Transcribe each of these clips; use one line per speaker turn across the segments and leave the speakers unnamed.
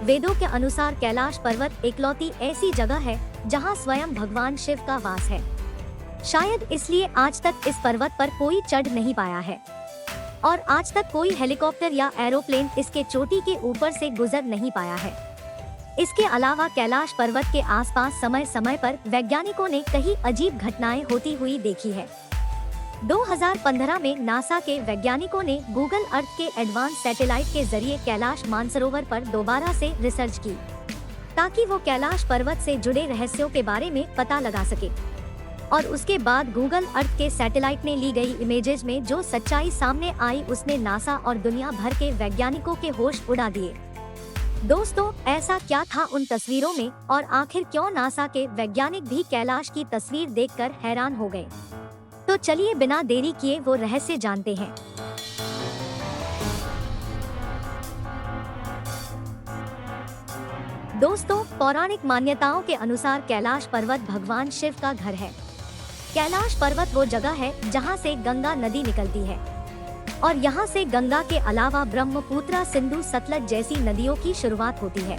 वेदों के अनुसार कैलाश पर्वत इकलौती ऐसी जगह है जहां स्वयं भगवान शिव का वास है। शायद इसलिए आज तक इस पर्वत पर कोई चढ़ नहीं पाया है और आज तक कोई हेलीकॉप्टर या एरोप्लेन इसके चोटी के ऊपर से गुजर नहीं पाया है। इसके अलावा कैलाश पर्वत के आसपास समय समय पर वैज्ञानिकों ने कई अजीब घटनाएं होती हुई देखी है। 2015 में नासा के वैज्ञानिकों ने गूगल अर्थ के एडवांस सैटेलाइट के जरिए कैलाश मानसरोवर पर दोबारा से रिसर्च की ताकि वो कैलाश पर्वत से जुड़े रहस्यों के बारे में पता लगा सके। और उसके बाद गूगल अर्थ के सैटेलाइट ने ली गई इमेजेस में जो सच्चाई सामने आई उसने नासा और दुनिया भर के वैज्ञानिकों के होश उड़ा दिए। दोस्तों, ऐसा क्या था उन तस्वीरों में और आखिर क्यों नासा के वैज्ञानिक भी कैलाश की तस्वीर देखकर हैरान हो गए? तो चलिए बिना देरी किए वो रहस्य जानते हैं। दोस्तों, पौराणिक मान्यताओं के अनुसार कैलाश पर्वत भगवान शिव का घर है। कैलाश पर्वत वो जगह है जहां से गंगा नदी निकलती है और यहां से गंगा के अलावा ब्रह्मपुत्र, सिंधु, सतलज जैसी नदियों की शुरुआत होती है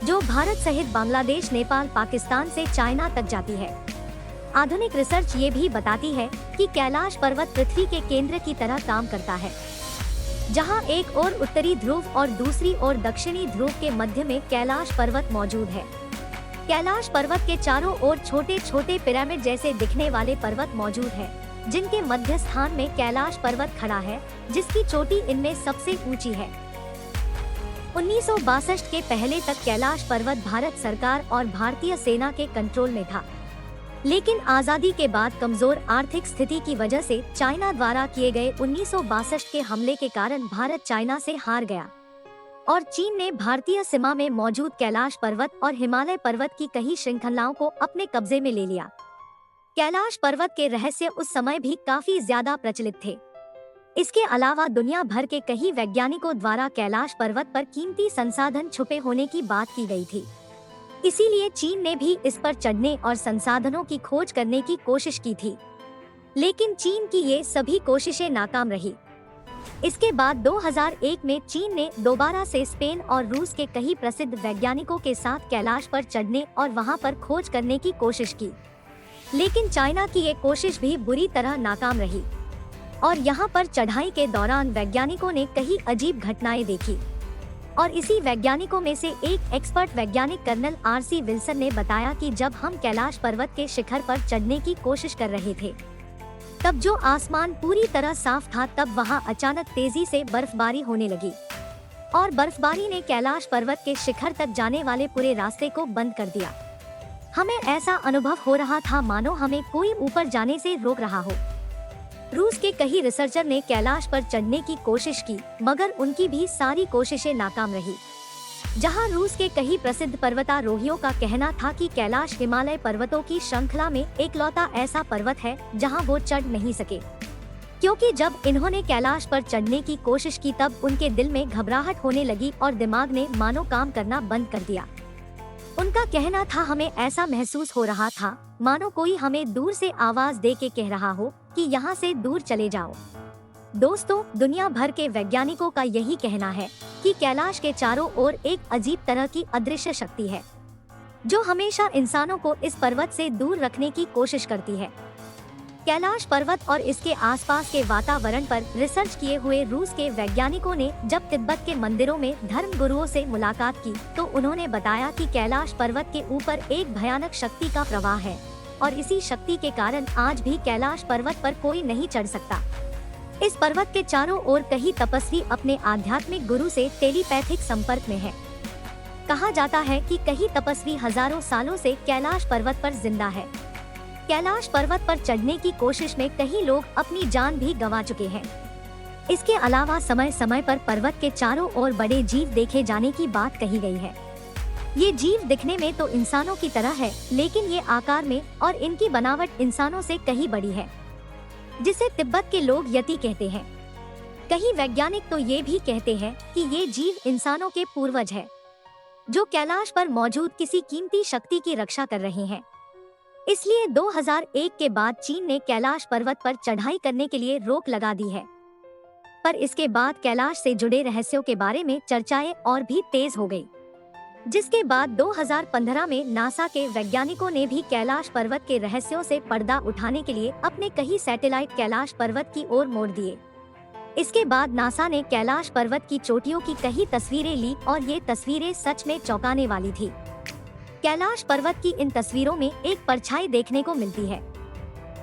जो भारत सहित बांग्लादेश, नेपाल, पाकिस्तान से चाइना तक जाती है। आधुनिक रिसर्च ये भी बताती है कि कैलाश पर्वत पृथ्वी के केंद्र की तरह काम करता है, जहां एक ओर उत्तरी ध्रुव और दूसरी ओर दक्षिणी ध्रुव के मध्य में कैलाश पर्वत मौजूद है। कैलाश पर्वत के चारों ओर छोटे छोटे पिरामिड जैसे दिखने वाले पर्वत मौजूद हैं, जिनके मध्य स्थान में कैलाश पर्वत खड़ा है, जिसकी चोटी इनमें सबसे ऊंची है। 1962 के पहले तक कैलाश पर्वत भारत सरकार और भारतीय सेना के कंट्रोल में था, लेकिन आजादी के बाद कमजोर आर्थिक स्थिति की वजह से चाइना द्वारा किए गए 1962 के हमले के कारण भारत चाइना से हार गया और चीन ने भारतीय सीमा में मौजूद कैलाश पर्वत और हिमालय पर्वत की कई श्रृंखलाओं को अपने कब्जे में ले लिया। कैलाश पर्वत के रहस्य उस समय भी काफी ज्यादा प्रचलित थे। इसके अलावा दुनिया भर के कई वैज्ञानिकों द्वारा कैलाश पर्वत पर कीमती संसाधन छुपे होने की बात की गई थी। इसीलिए चीन ने भी इस पर चढ़ने और संसाधनों की खोज करने की कोशिश की थी, लेकिन चीन की ये सभी कोशिशें नाकाम रही। इसके बाद 2001 में चीन ने दोबारा से स्पेन और रूस के कई प्रसिद्ध वैज्ञानिकों के साथ कैलाश पर चढ़ने और वहां पर खोज करने की कोशिश की, लेकिन चाइना की ये कोशिश भी बुरी तरह नाकाम रही और यहां पर चढ़ाई के दौरान वैज्ञानिकों ने कई अजीब घटनाएं देखी। और इसी वैज्ञानिकों में से एक एक्सपर्ट वैज्ञानिक कर्नल RC विल्सन ने बताया कि जब हम कैलाश पर्वत के शिखर पर चढ़ने की कोशिश कर रहे थे, तब जो आसमान पूरी तरह साफ था, तब वहां अचानक तेजी से बर्फबारी होने लगी और बर्फबारी ने कैलाश पर्वत के शिखर तक जाने वाले पूरे रास्ते को बंद कर दिया। हमें ऐसा अनुभव हो रहा था मानो हमें कोई ऊपर जाने से रोक रहा हो। रूस के कई रिसर्चर ने कैलाश पर चढ़ने की कोशिश की, मगर उनकी भी सारी कोशिशें नाकाम रही। जहां रूस के कई प्रसिद्ध पर्वतारोहियों का कहना था कि कैलाश हिमालय पर्वतों की श्रृंखला में एकलौता ऐसा पर्वत है जहां वो चढ़ नहीं सके, क्योंकि जब इन्होंने कैलाश पर चढ़ने की कोशिश की तब उनके दिल में घबराहट होने लगी और दिमाग ने मानो काम करना बंद कर दिया। उनका कहना था, हमें ऐसा महसूस हो रहा था मानो कोई हमें दूर से आवाज दे के कह रहा हो कि यहाँ से दूर चले जाओ। दोस्तों, दुनिया भर के वैज्ञानिकों का यही कहना है कि कैलाश के चारों ओर एक अजीब तरह की अदृश्य शक्ति है जो हमेशा इंसानों को इस पर्वत से दूर रखने की कोशिश करती है। कैलाश पर्वत और इसके आसपास के वातावरण पर रिसर्च किए हुए रूस के वैज्ञानिकों ने जब तिब्बत के मंदिरों में धर्म गुरुओं से मुलाकात की तो उन्होंने बताया कि कैलाश पर्वत के ऊपर एक भयानक शक्ति का प्रवाह है और इसी शक्ति के कारण आज भी कैलाश पर्वत पर कोई नहीं चढ़ सकता। इस पर्वत के चारों ओर कई तपस्वी अपने आध्यात्मिक गुरु से टेलीपैथिक संपर्क में हैं। कहा जाता है कि कई तपस्वी हजारों सालों से कैलाश पर्वत पर जिंदा है। कैलाश पर्वत पर चढ़ने की कोशिश में कई लोग अपनी जान भी गंवा चुके हैं। इसके अलावा समय समय पर पर्वत के चारों ओर बड़े जीव देखे जाने की बात कही गई है। ये जीव दिखने में तो इंसानों की तरह है, लेकिन ये आकार में और इनकी बनावट इंसानों से कहीं बड़ी है, जिसे तिब्बत के लोग यति कहते हैं। कई वैज्ञानिक तो ये भी कहते हैं कि ये जीव इंसानों के पूर्वज है, जो कैलाश पर मौजूद किसी कीमती शक्ति की रक्षा कर रहे हैं। इसलिए 2001 के बाद चीन ने कैलाश पर्वत पर चढ़ाई करने के लिए रोक लगा दी है। पर इसके बाद कैलाश से जुड़े रहस्यों के बारे में चर्चाएं और भी तेज हो गई। जिसके बाद 2015 में नासा के वैज्ञानिकों ने भी कैलाश पर्वत के रहस्यों से पर्दा उठाने के लिए अपने कई सैटेलाइट कैलाश पर्वत की ओर मोड़ दिए। इसके बाद नासा ने कैलाश पर्वत की चोटियों की कई तस्वीरें ली और ये तस्वीरें सच में चौंकाने वाली थी। कैलाश पर्वत की इन तस्वीरों में एक परछाई देखने को मिलती है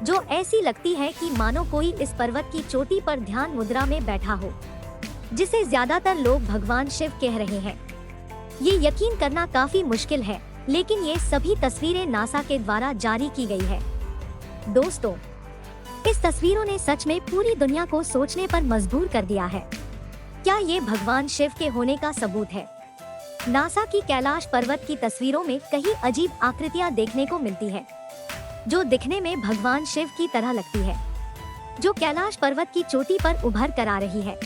जो ऐसी लगती है कि मानो कोई इस पर्वत की चोटी पर ध्यान मुद्रा में बैठा हो, जिसे ज्यादातर लोग भगवान शिव कह रहे हैं। ये यकीन करना काफी मुश्किल है, लेकिन ये सभी तस्वीरें नासा के द्वारा जारी की गई है। दोस्तों, इस तस्वीरों ने सच में पूरी दुनिया को सोचने पर मजबूर कर दिया है। क्या ये भगवान शिव के होने का सबूत है? नासा की कैलाश पर्वत की तस्वीरों में कई अजीब आकृतियां देखने को मिलती है जो दिखने में भगवान शिव की तरह लगती है, जो कैलाश पर्वत की चोटी पर उभर कर आ रही है।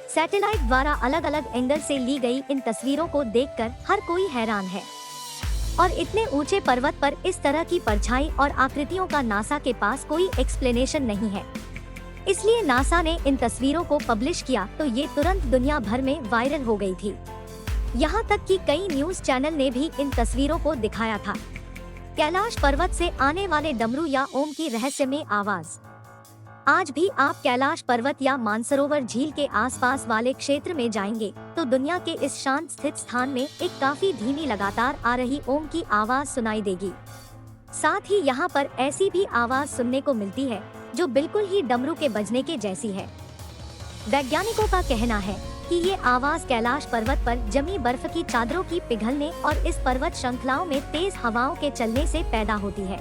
सैटेलाइट द्वारा अलग अलग एंगल से ली गई इन तस्वीरों को देखकर हर कोई हैरान है। और इतने ऊंचे पर्वत पर इस तरह की परछाई और आकृतियों का नासा के पास कोई एक्सप्लेनेशन नहीं है। इसलिए नासा ने इन तस्वीरों को पब्लिश किया तो ये तुरंत दुनिया भर में वायरल हो गई थी। यहाँ तक कि कई न्यूज चैनल ने भी इन तस्वीरों को दिखाया था। कैलाश पर्वत से आने वाले डमरू या ओम की रहस्यमय आवाज। आज भी आप कैलाश पर्वत या मानसरोवर झील के आसपास वाले क्षेत्र में जाएंगे तो दुनिया के इस शांत स्थित स्थान में एक काफी धीमी लगातार आ रही ओम की आवाज सुनाई देगी। साथ ही यहाँ पर ऐसी भी आवाज सुनने को मिलती है जो बिल्कुल ही डमरू के बजने के जैसी है। वैज्ञानिकों का कहना है कि ये आवाज कैलाश पर्वत पर जमी बर्फ की चादरों की पिघलने और इस पर्वत श्रृंखलाओं में तेज हवाओं के चलने से पैदा होती है।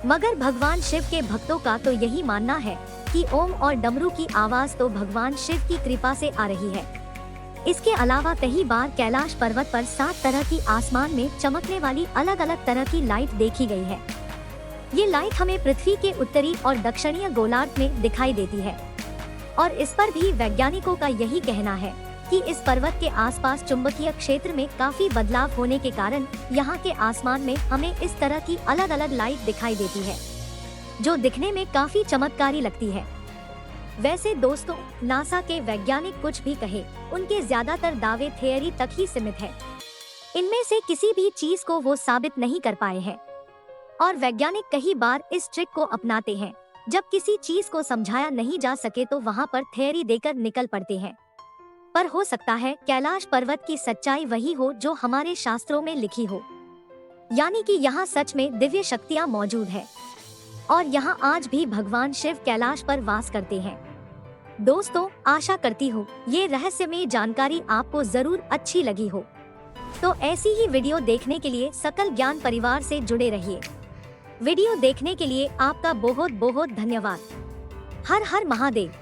मगर भगवान शिव के भक्तों का तो यही मानना है कि ओम और डमरू की आवाज तो भगवान शिव की कृपा से आ रही है। इसके अलावा कई बार कैलाश पर्वत पर 7 तरह की आसमान में चमकने वाली अलग अलग तरह की लाइट देखी गई है। ये लाइट हमें पृथ्वी के उत्तरी और दक्षिणीय गोलार्ध में दिखाई देती है और इस पर भी वैज्ञानिकों का यही कहना है कि इस पर्वत के आसपास चुंबकीय क्षेत्र में काफी बदलाव होने के कारण यहाँ के आसमान में हमें इस तरह की अलग अलग लाइट दिखाई देती है जो दिखने में काफी चमत्कारी लगती है। वैसे दोस्तों, नासा के वैज्ञानिक कुछ भी कहे, उनके ज्यादातर दावे थियरी तक ही सीमित है। इनमें से किसी भी चीज को वो साबित नहीं कर पाए हैं और वैज्ञानिक कई बार इस ट्रिक को अपनाते हैं। जब किसी चीज को समझाया नहीं जा सके तो वहाँ पर थियरी देकर निकल पड़ते हैं। पर हो सकता है कैलाश पर्वत की सच्चाई वही हो जो हमारे शास्त्रों में लिखी हो, यानी कि यहाँ सच में दिव्य शक्तियाँ मौजूद है और यहाँ आज भी भगवान शिव कैलाश पर वास करते हैं। दोस्तों, आशा करती हूँ ये रहस्यमय जानकारी आपको जरूर अच्छी लगी हो। तो ऐसी ही वीडियो देखने के लिए सकल ज्ञान परिवार से जुड़े रहिए। वीडियो देखने के लिए आपका बहुत बहुत धन्यवाद। हर हर महादेव।